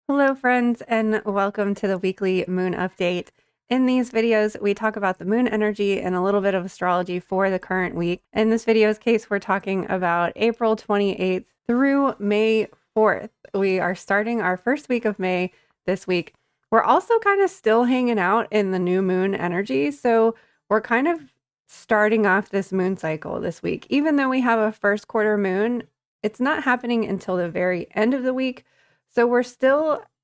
Hello, friends, and welcome to the weekly moon update. In these videos, we talk about the moon energy and a little bit of astrology for the current week. In this video's case, we're talking about April 28th through May 4th. We are starting our first week of May this week. We're also kind of still hanging out in the new moon energy, so we're kind of starting off this moon cycle this week. Even though we have a first quarter moon, it's not happening until the very end of the week. So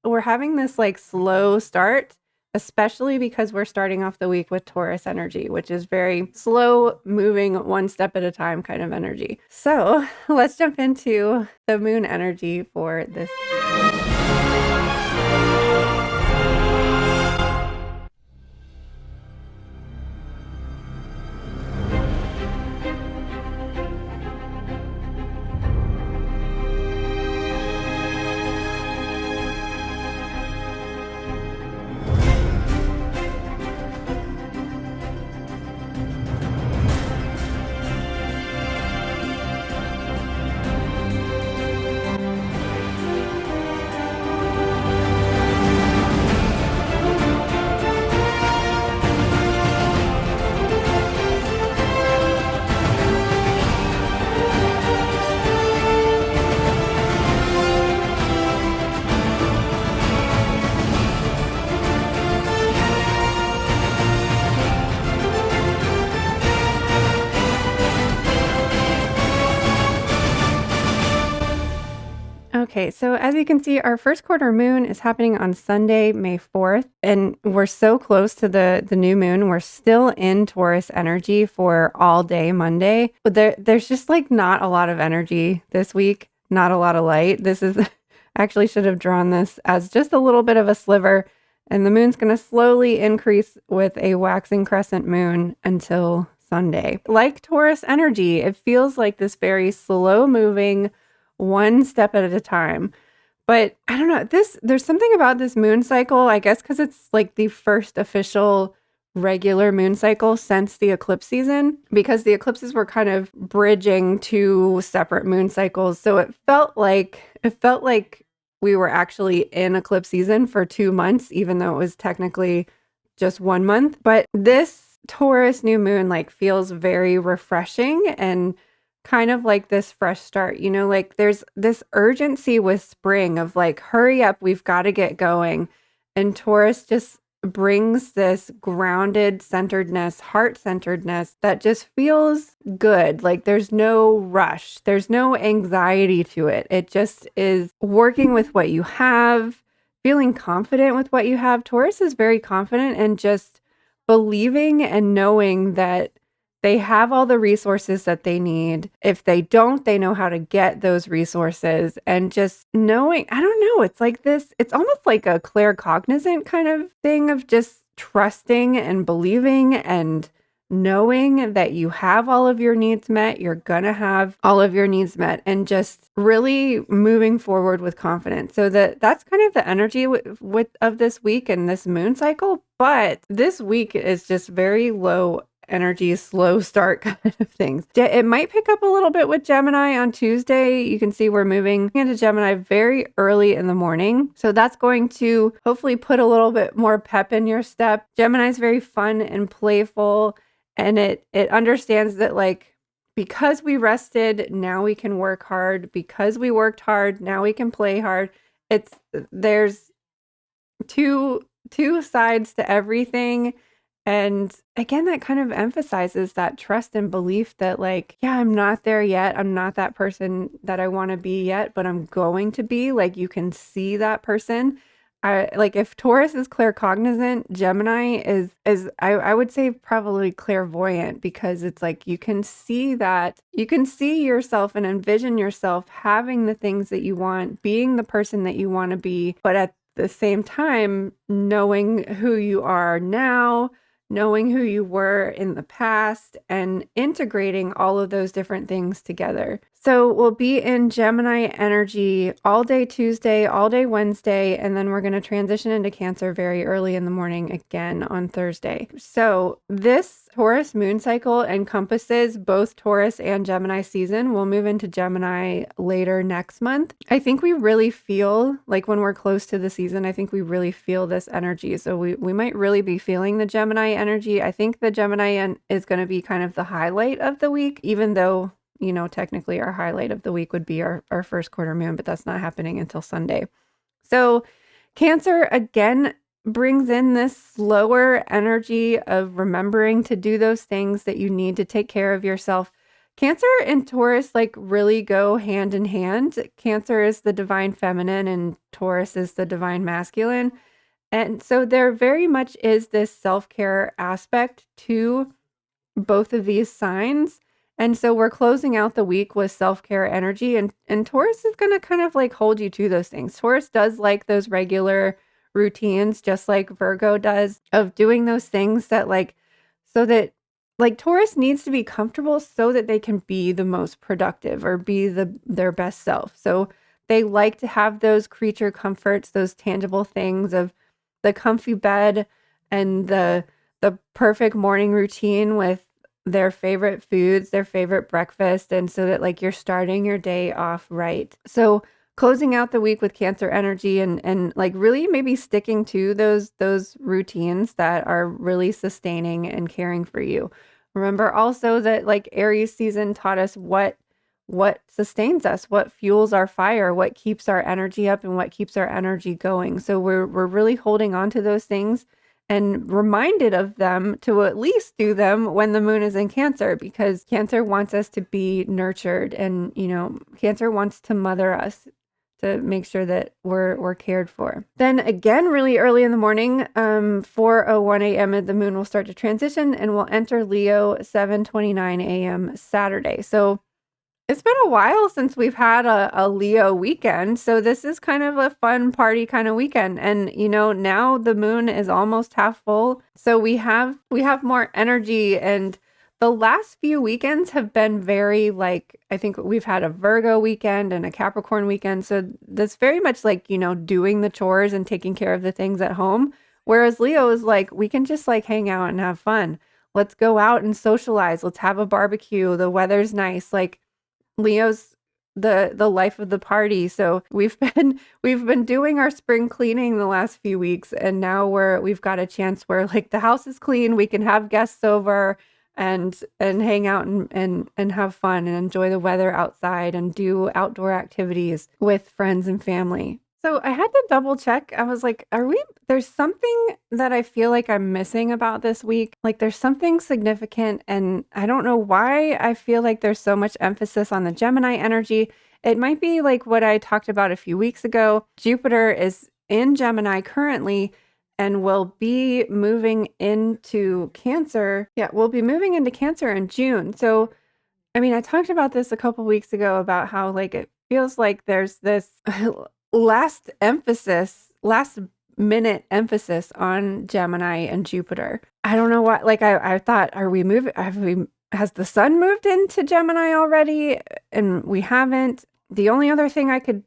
we're having this like slow start, especially because we're starting off the week with Taurus energy, which is very slow moving, one step at a time kind of energy. So let's jump into the moon energy for this. Okay, so as you can see, our first quarter moon is happening on Sunday, May 4th, and we're so close to the new moon. We're still in Taurus energy for all day Monday, but there's just like not a lot of energy this week, not a lot of light. This is actually should have drawn this as just a little bit of a sliver, and the moon's going to slowly increase with a waxing crescent moon until Sunday. Like Taurus energy, it feels like this very slow moving, one step at a time. But I don't know, there's something about this moon cycle, I guess because it's like the first official regular moon cycle since the eclipse season, because the eclipses were kind of bridging two separate moon cycles. So it felt like we were actually in eclipse season for 2 months, even though it was technically just 1 month. But this Taurus new moon like feels very refreshing and kind of like this fresh start, like there's this urgency with spring of like, hurry up, we've got to get going. And Taurus just brings this grounded centeredness, heart centeredness that just feels good. Like there's no rush, there's no anxiety to it. It just is working with what you have, feeling confident with what you have. Taurus is very confident and just believing and knowing that they have all the resources that they need. If they don't, they know how to get those resources. And just knowing, I don't know, it's like this, it's almost like a claircognizant kind of thing of just trusting and believing and knowing that you have all of your needs met, you're gonna have all of your needs met, and just really moving forward with confidence. So that's kind of the energy of this week and this moon cycle. But this week is just very low energy, slow start kind of things. It might pick up a little bit with Gemini on Tuesday. You can see we're moving into Gemini very early in the morning. So that's going to hopefully put a little bit more pep in your step. Gemini is very fun and playful, and it understands that like, because we rested, now we can work hard. Because we worked hard, now we can play hard. There's two sides to everything. And again, that kind of emphasizes that trust and belief that like, yeah, I'm not there yet. I'm not that person that I want to be yet, but I'm going to be. Like, you can see that person. Like if Taurus is claircognizant, Gemini is I would say probably clairvoyant, because it's like you can see yourself and envision yourself having the things that you want, being the person that you want to be, but at the same time knowing who you are now, knowing who you were in the past, and integrating all of those different things together. So we'll be in Gemini energy all day Tuesday, all day Wednesday, and then we're going to transition into Cancer very early in the morning again on Thursday. So this Taurus moon cycle encompasses both Taurus and Gemini season. We'll move into Gemini later next month. I think we really feel like when we're close to the season, I think we really feel this energy. So we might really be feeling the Gemini energy. I think the Gemini is going to be kind of the highlight of the week, even though technically our highlight of the week would be our first quarter moon, but that's not happening until Sunday. So Cancer again brings in this slower energy of remembering to do those things that you need to take care of yourself. Cancer and Taurus like really go hand in hand. Cancer is the divine feminine and Taurus is the divine masculine. And so there very much is this self-care aspect to both of these signs. And so we're closing out the week with self-care energy, and Taurus is going to kind of like hold you to those things. Taurus does like those regular routines, just like Virgo does, of doing those things that so that Taurus needs to be comfortable so that they can be the most productive or be their best self. So they like to have those creature comforts, those tangible things of the comfy bed and the perfect morning routine with their favorite foods, their favorite breakfast, and so that you're starting your day off right. So closing out the week with Cancer energy and really maybe sticking to those routines that are really sustaining and caring for you. Remember also that Aries season taught us what sustains us, what fuels our fire, what keeps our energy up and what keeps our energy going. So we're really holding on to those things and reminded of them to at least do them when the moon is in Cancer, because Cancer wants us to be nurtured and, Cancer wants to mother us to make sure that we're cared for. Then again, really early in the morning, 4:01 a.m. the moon will start to transition and will enter Leo 7:29 a.m. Saturday. So it's been a while since we've had a Leo weekend. So this is kind of a fun party kind of weekend. And now the moon is almost half full. So we have more energy, and the last few weekends have been very I think we've had a Virgo weekend and a Capricorn weekend. So that's very much doing the chores and taking care of the things at home. Whereas Leo is we can just hang out and have fun. Let's go out and socialize. Let's have a barbecue. The weather's nice. Leo's the life of the party. So we've been doing our spring cleaning the last few weeks, and now we've got a chance where the house is clean, we can have guests over and hang out and have fun and enjoy the weather outside and do outdoor activities with friends and family. So I had to double check. I was there's something that I feel like I'm missing about this week. There's something significant, and I don't know why I feel like there's so much emphasis on the Gemini energy. It might be what I talked about a few weeks ago. Jupiter is in Gemini currently and will be moving into Cancer. Yeah, we'll be moving into Cancer in June. So, I talked about this a couple weeks ago about how it feels like there's this last minute emphasis on Gemini and Jupiter. I don't know what, I thought, has the sun moved into Gemini already? And we haven't. The only other thing I could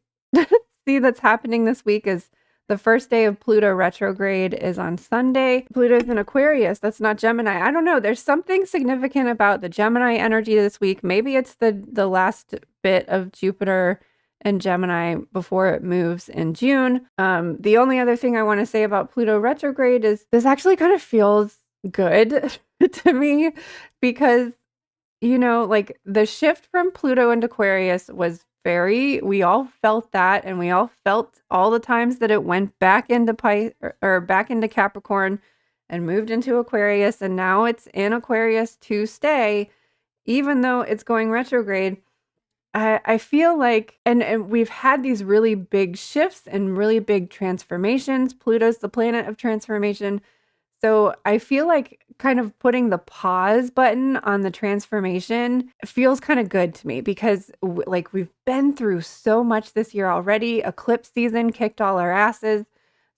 see that's happening this week is the first day of Pluto retrograde is on Sunday. Pluto's in Aquarius. That's not Gemini. I don't know. There's something significant about the Gemini energy this week. Maybe it's the last bit of Jupiter and Gemini before it moves in June. The only other thing I want to say about Pluto retrograde is this actually kind of feels good to me, because, the shift from Pluto into Aquarius was we all felt that, and we all felt all the times that it went back into back into Capricorn and moved into Aquarius, and now it's in Aquarius to stay, even though it's going retrograde. I feel and we've had these really big shifts and really big transformations. Pluto's the planet of transformation. So I feel kind of putting the pause button on the transformation feels kind of good to me, because we've been through so much this year already. Eclipse season kicked all our asses.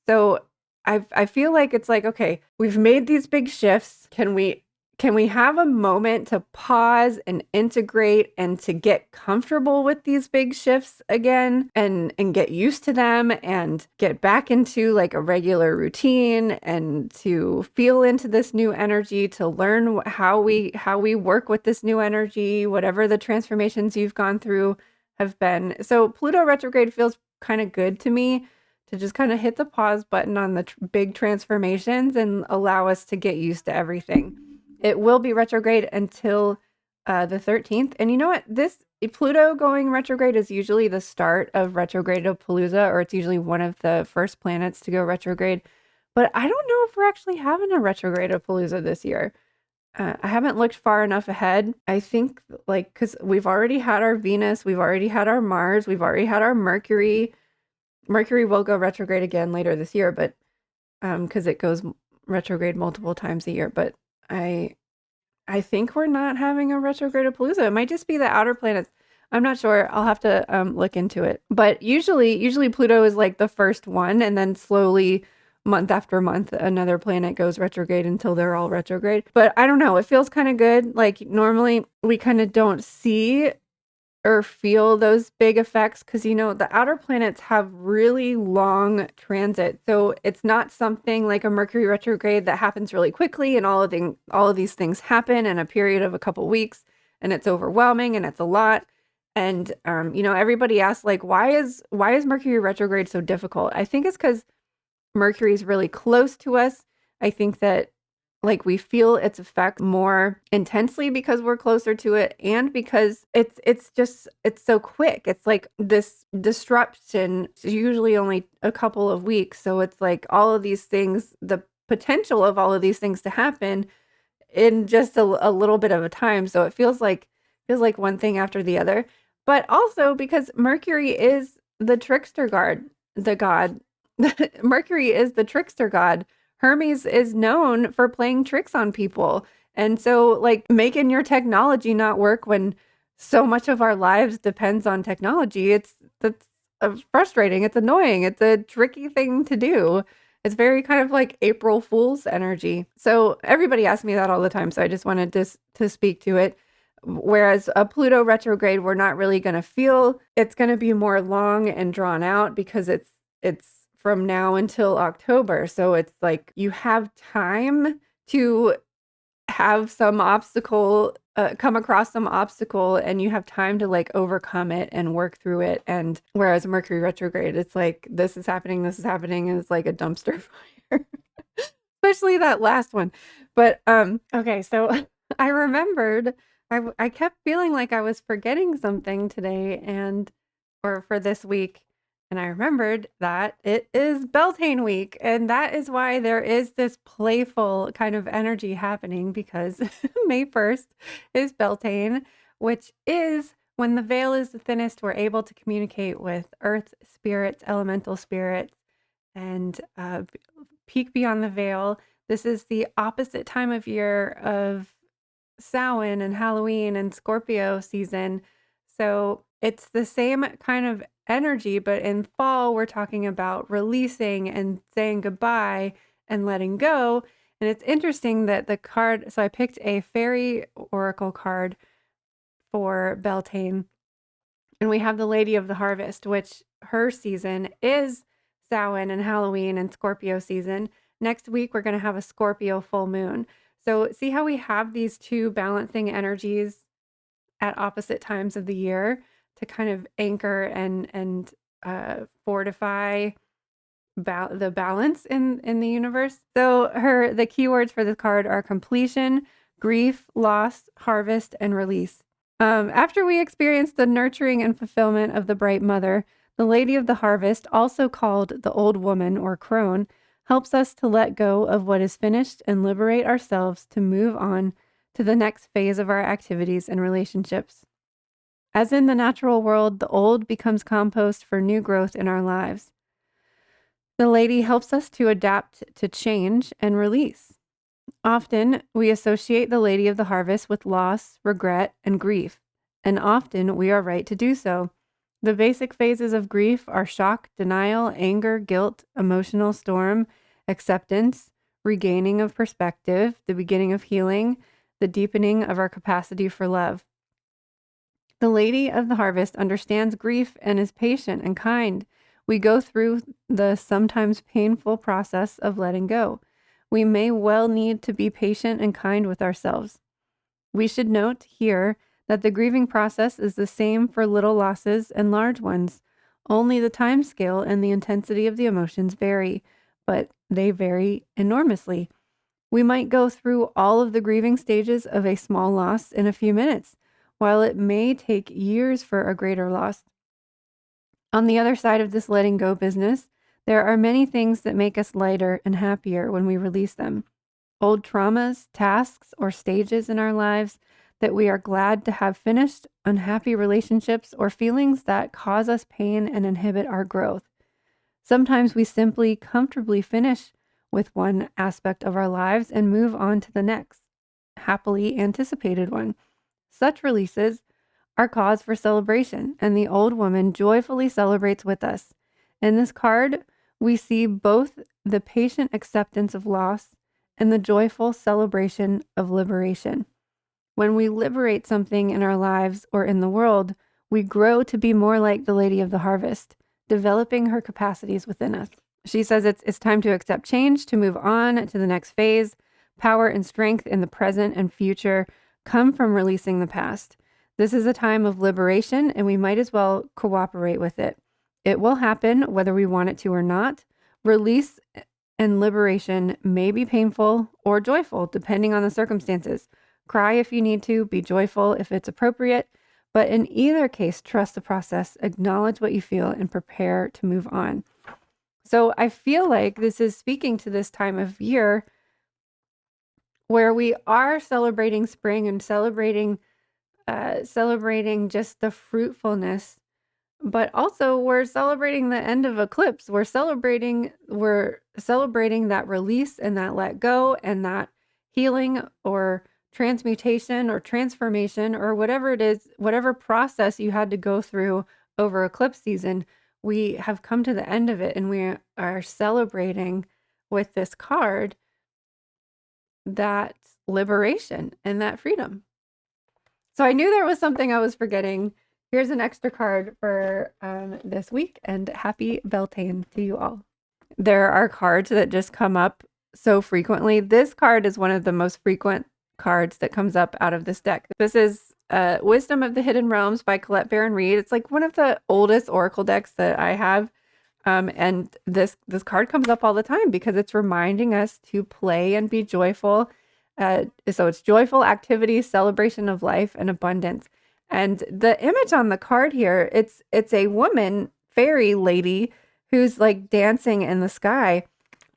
So I feel it's okay, we've made these big shifts. Can we can we have a moment to pause and integrate and to get comfortable with these big shifts again and get used to them and get back into like a regular routine and to feel into this new energy, to learn how we work with this new energy, whatever the transformations you've gone through have been. So Pluto retrograde feels kind of good to me, to just kind of hit the pause button on the big transformations and allow us to get used to everything. It will be retrograde until the 13th. And you know what? This Pluto going retrograde is usually the start of retrogradapalooza, or it's usually one of the first planets to go retrograde. But I don't know if we're actually having a retrogradapalooza this year. I haven't looked far enough ahead. I think like because we've already had our Venus, we've already had our Mars, we've already had our Mercury. Mercury will go retrograde again later this year, but because it goes retrograde multiple times a year. But I I think we're not having a retrogradapalooza. It might just be the outer planets. I'm not sure. I'll have to look into it. But usually Pluto is like the first one, and then slowly, month after month, another planet goes retrograde until they're all retrograde. But I don't know. It feels kind of good. Like normally we kind of don't see or feel those big effects because the outer planets have really long transit, so it's not something like a Mercury retrograde that happens really quickly and all of these things happen in a period of a couple weeks, and it's overwhelming and it's a lot. And everybody asks like, why is Mercury retrograde so difficult? I think it's because Mercury is really close to us. I think that like we feel its effect more intensely because we're closer to it, and because it's so quick. It's like this disruption is usually only a couple of weeks. So it's like all of these things, the potential of all of these things to happen in just a little bit of a time. So it feels like one thing after the other. But also because Mercury is the god. Mercury is the trickster god. Hermes is known for playing tricks on people. And so, like, making your technology not work when so much of our lives depends on technology, that's frustrating. It's annoying. It's a tricky thing to do. It's very kind of like April Fool's energy. So everybody asks me that all the time. So I just wanted to speak to it. Whereas a Pluto retrograde, we're not really going to feel. It's going to be more long and drawn out because it's from now until October. So it's like you have time to have some obstacle, come across some obstacle, and you have time to like overcome it and work through it. And whereas Mercury retrograde, it's like this is happening, and it's like a dumpster fire. Especially that last one. But okay, so I remembered I kept feeling like I was forgetting something today or for this week. And I remembered that it is Beltane week. And that is why there is this playful kind of energy happening, because May 1st is Beltane, which is when the veil is the thinnest, we're able to communicate with earth spirits, elemental spirits, and peek beyond the veil. This is the opposite time of year of Samhain and Halloween and Scorpio season. So it's the same kind of energy, but in fall, we're talking about releasing and saying goodbye and letting go. And it's interesting that the card, so I picked a fairy oracle card for Beltane, and we have the Lady of the Harvest, which her season is Samhain and Halloween and Scorpio season. Next week, we're going to have a Scorpio full moon. So see how we have these two balancing energies at opposite times of the year to kind of anchor and fortify the balance in the universe. So the keywords for this card are completion, grief, loss, harvest, and release. After we experience the nurturing and fulfillment of the bright mother, the Lady of the Harvest, also called the Old Woman or Crone, helps us to let go of what is finished and liberate ourselves to move on to the next phase of our activities and relationships. As in the natural world, the old becomes compost for new growth in our lives. The Lady helps us to adapt to change and release. Often, we associate the Lady of the Harvest with loss, regret, and grief, and often we are right to do so. The basic phases of grief are shock, denial, anger, guilt, emotional storm, acceptance, regaining of perspective, the beginning of healing, the deepening of our capacity for love. The Lady of the Harvest understands grief and is patient and kind. We go through the sometimes painful process of letting go. We may well need to be patient and kind with ourselves. We should note here that the grieving process is the same for little losses and large ones. Only the time scale and the intensity of the emotions vary, but they vary enormously. We might go through all of the grieving stages of a small loss in a few minutes, while it may take years for a greater loss. On the other side of this letting go business, there are many things that make us lighter and happier when we release them. Old traumas, tasks, or stages in our lives that we are glad to have finished, unhappy relationships, or feelings that cause us pain and inhibit our growth. Sometimes we simply comfortably finish with one aspect of our lives and move on to the next, happily anticipated one. Such releases are cause for celebration, and the old woman joyfully celebrates with us. In this card, we see both the patient acceptance of loss and the joyful celebration of liberation. When we liberate something in our lives or in the world, we grow to be more like the Lady of the Harvest, developing her capacities within us. She says it's time to accept change, to move on to the next phase. Power and strength in the present and future come from releasing the past. This is a time of liberation, and we might as well cooperate with it. It will happen whether we want it to or not. Release and liberation may be painful or joyful, depending on the circumstances. Cry if you need to, be joyful if it's appropriate, but in either case, trust the process, acknowledge what you feel, and prepare to move on. So I feel like this is speaking to this time of year where we are celebrating spring and celebrating just the fruitfulness, but also we're celebrating the end of eclipse. We're celebrating that release and that let go and that healing or transmutation or transformation or whatever it is, whatever process you had to go through over eclipse season. We have come to the end of it, and we are celebrating with this card that liberation and that freedom. So I knew there was something I was forgetting. Here's an extra card for this week, and happy Beltane to you all. There are cards that just come up so frequently. This card is one of the most frequent cards that comes up out of this deck. This is Wisdom of the Hidden Realms by Colette Baron Reed. It's like one of the oldest oracle decks that I have. And this card comes up all the time because it's reminding us to play and be joyful. So it's joyful activity, celebration of life, and abundance. And the image on the card here, it's a woman, fairy lady, who's like dancing in the sky.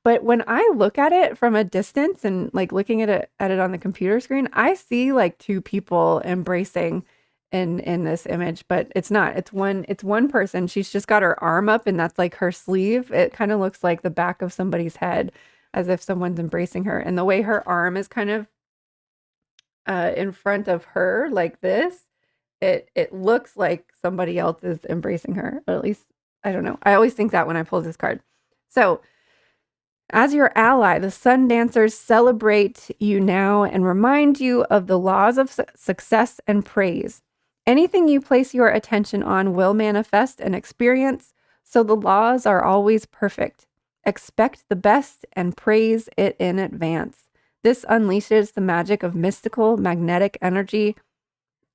But when I look at it from a distance and like looking at it on the computer screen, I see like two people embracing in this image, but it's not. It's one person. She's just got her arm up, and that's like her sleeve. It kind of looks like the back of somebody's head, as if someone's embracing her. And the way her arm is kind of in front of her like this, it looks like somebody else is embracing her. Or at least, I don't know. I always think that when I pull this card. So as your ally, the Sun Dancers celebrate you now and remind you of the laws of success and praise. Anything you place your attention on will manifest and experience, so the laws are always perfect. Expect the best and praise it in advance. This unleashes the magic of mystical, magnetic energy,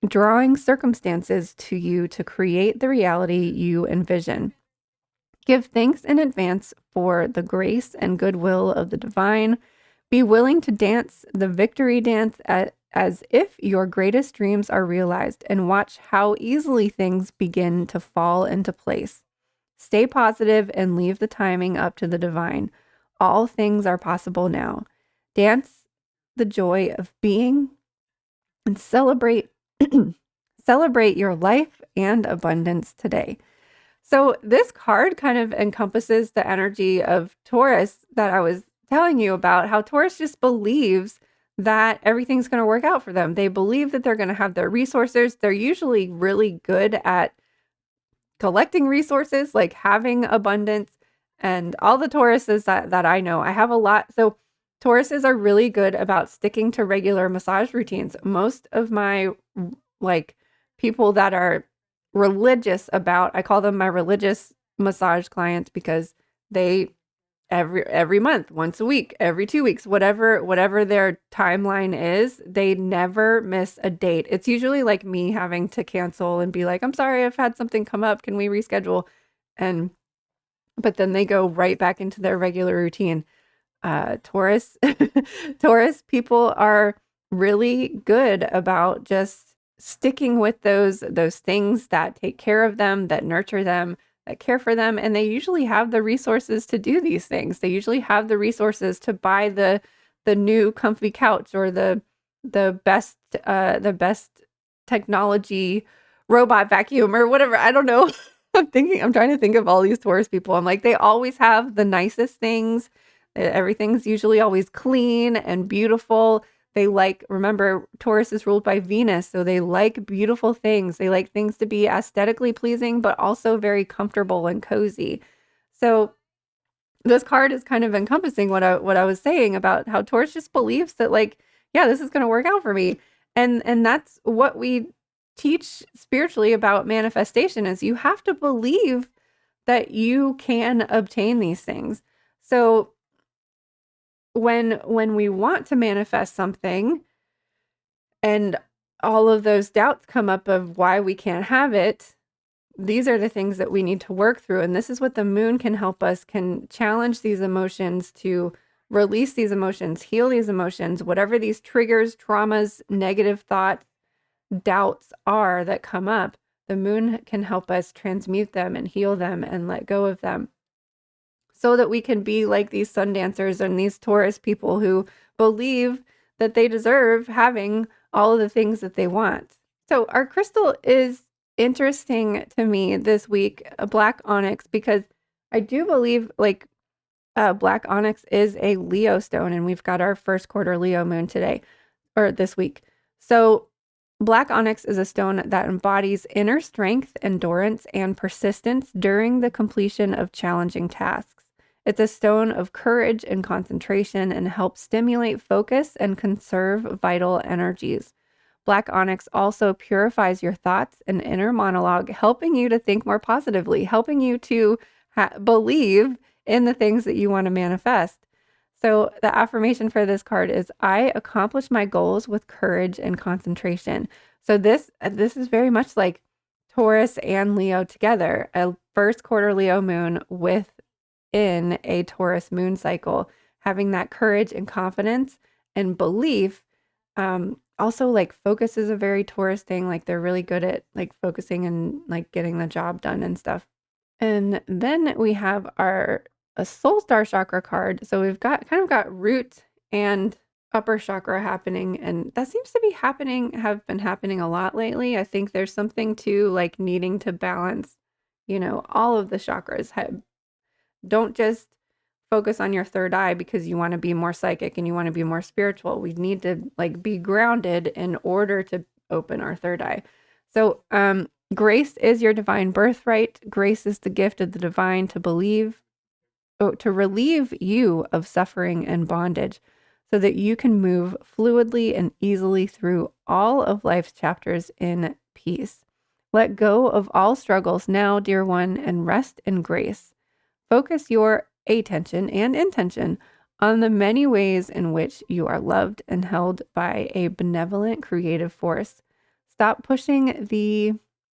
drawing circumstances to you to create the reality you envision. Give thanks in advance for the grace and goodwill of the divine. Be willing to dance the victory dance as if your greatest dreams are realized, and watch how easily things begin to fall into place. Stay positive and leave the timing up to the divine. All things are possible now. Dance the joy of being and celebrate your life and abundance today. So this card kind of encompasses the energy of Taurus that I was telling you about, how Taurus just believes that everything's going to work out for them. They believe that they're going to have their resources. They're usually really good at collecting resources, like having abundance. And all the Tauruses that I know, I have a lot. So Tauruses are really good about sticking to regular massage routines. Most of my like people that are religious about, I call them my religious massage clients because they every month, once a week, every 2 weeks, whatever their timeline is, they never miss a date. It's usually like me having to cancel and be like, "I'm sorry, I've had something come up. Can we reschedule?" And but then they go right back into their regular routine. Taurus Taurus people are really good about just sticking with those things that take care of them, that nurture them, that care for them, and they usually have the resources to do these things. They usually have the resources to buy the new comfy couch or the best technology robot vacuum or whatever. I don't know. I'm trying to think of all these Taurus people. I'm like, they always have the nicest things. Everything's usually always clean and beautiful. They like, remember, Taurus is ruled by Venus, so they like beautiful things. They like things to be aesthetically pleasing, but also very comfortable and cozy. So this card is kind of encompassing what I was saying about how Taurus just believes that, like, yeah, this is going to work out for me. And that's what we teach spiritually about manifestation is you have to believe that you can obtain these things. So when we want to manifest something and all of those doubts come up of why we can't have it, these are the things that we need to work through. And this is what the moon can help us, can challenge these emotions, to release these emotions, heal these emotions, whatever these triggers, traumas, negative thoughts, doubts are that come up. The moon can help us transmute them and heal them and let go of them, so that we can be like these sun dancers and these Taurus people who believe that they deserve having all of the things that they want. So our crystal is interesting to me this week, a black onyx, because I do believe like black onyx is a Leo stone, and we've got our first quarter Leo moon today or this week. So black onyx is a stone that embodies inner strength, endurance, and persistence during the completion of challenging tasks. It's a stone of courage and concentration and helps stimulate focus and conserve vital energies. Black onyx also purifies your thoughts and inner monologue, helping you to think more positively, helping you to believe in the things that you want to manifest. So the affirmation for this card is, I accomplish my goals with courage and concentration. So this is very much like Taurus and Leo together, a first quarter Leo moon within a Taurus moon cycle, having that courage and confidence and belief. Also, like, focus is a very Taurus thing. Like, they're really good at like focusing and like getting the job done and stuff. And then we have a soul star chakra card. So we've got root and upper chakra happening, and that seems to be have been happening a lot lately. I think there's something to like needing to balance, all of the chakras. Don't just focus on your third eye because you want to be more psychic and you want to be more spiritual. We need to like be grounded in order to open our third eye. So, grace is your divine birthright. Grace is the gift of the divine to relieve you of suffering and bondage so that you can move fluidly and easily through all of life's chapters in peace. Let go of all struggles now, dear one, and rest in grace. Focus your attention and intention on the many ways in which you are loved and held by a benevolent creative force. Stop pushing the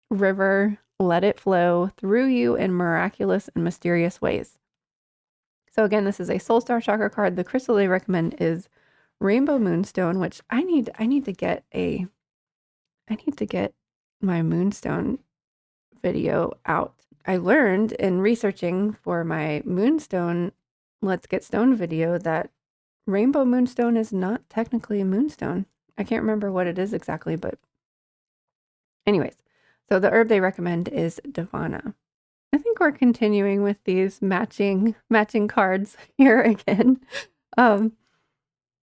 river, let it flow through you in miraculous and mysterious ways. So again, this is a soul star chakra card. The crystal they recommend is rainbow moonstone, which I need to get my moonstone video out. I learned in researching for my moonstone Let's Get Stoned video that rainbow moonstone is not technically a moonstone. I can't remember what it is exactly, but anyways, so the herb they recommend is Divana. I think we're continuing with these matching cards here again.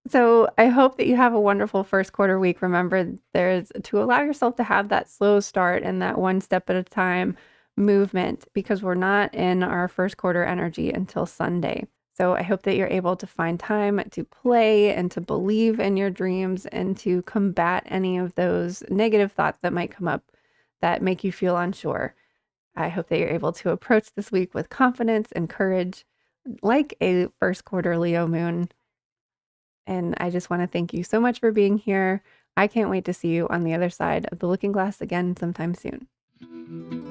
So I hope that you have a wonderful first quarter week. Remember, there's to allow yourself to have that slow start and that one step at a time movement, because we're not in our first quarter energy until Sunday. So I hope that you're able to find time to play and to believe in your dreams and to combat any of those negative thoughts that might come up that make you feel unsure. I hope that you're able to approach this week with confidence and courage, like a first quarter Leo moon. And I just want to thank you so much for being here. I can't wait to see you on the other side of the looking glass again sometime soon.